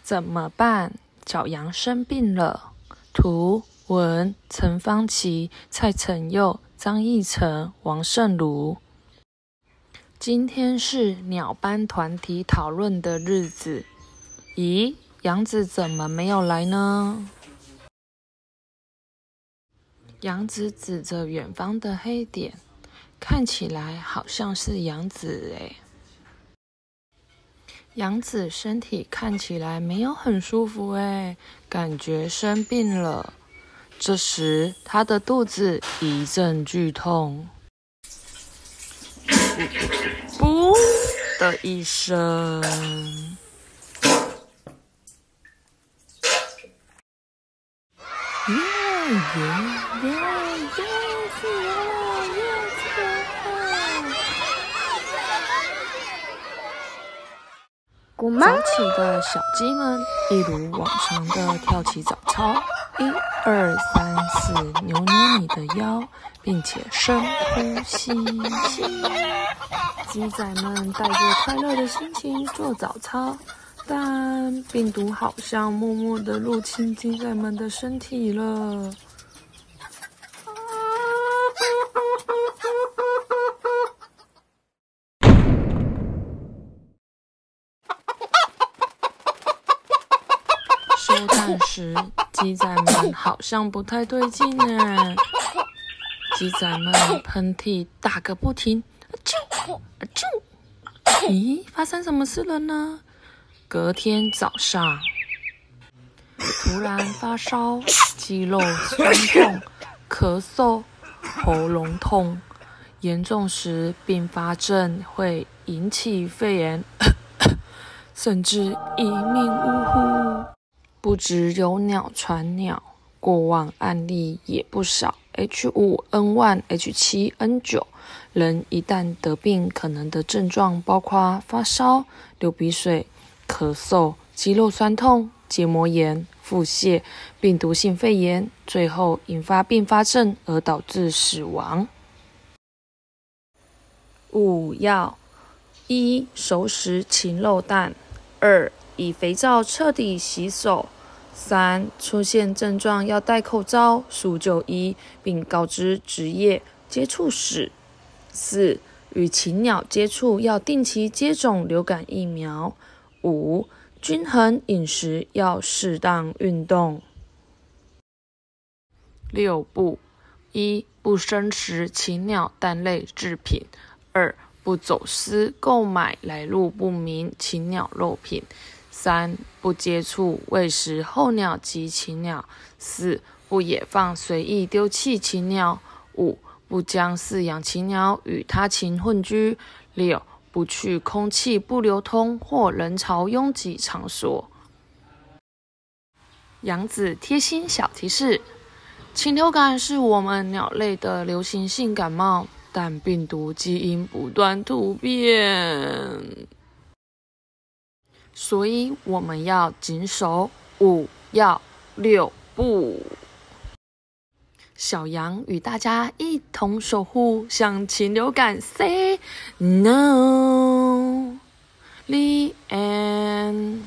怎么办？小羊生病了。图文陈芳琪、蔡承佑、张义成、王胜如。今天是鸟班团体讨论的日子。咦，杨子怎么没有来呢？杨子指着远方的黑点，看起来好像是杨子诶。杨子身体看起来没有很舒服诶，感觉生病了。这时，他的肚子一阵剧痛，噗的一声。早起的小鸡们一如往常的跳起早操，1、2、3、4，扭扭你的腰，并且深呼吸。鸡仔们带着快乐的心情做早操，但病毒好像默默地入侵鸡仔们的身体了。收蛋时，鸡仔们好像不太对劲呢。鸡仔们喷嚏打个不停，咦，发生什么事了呢？隔天早上，突然发烧、肌肉酸痛、咳嗽、喉咙痛，严重时并发症会引起肺炎，甚至一命呜呼。不只有鸟传鸟，过往案例也不少。H5N1、H7N9，人一旦得病，可能的症状包括发烧、流鼻水、咳嗽、肌肉酸痛、结膜炎、腹泻、病毒性肺炎，最后引发并发症而导致死亡。5要：1. 熟食禽肉蛋； 2. 以肥皂彻底洗手； 3. 出现症状要戴口罩、输就医，并告知职业接触史； 4. 与禽鸟接触要定期接种流感疫苗； 5. 均衡饮食要适当运动。6不：1. 不生食禽鸟蛋类制品； 2. 不走私购买来路不明禽鸟肉品； 3. 不接触喂食候鸟及禽鸟； 4. 不野放随意丢弃禽鸟； 5. 不将饲养禽鸟与他禽混居； 6. 不去空气不流通或人潮拥挤场所。杨子贴心小提示：禽流感是我们鸟类的流行性感冒，但病毒基因不断突变，所以我们要谨守5要6不。小羊与大家一同守护，向禽流感 say no。The end。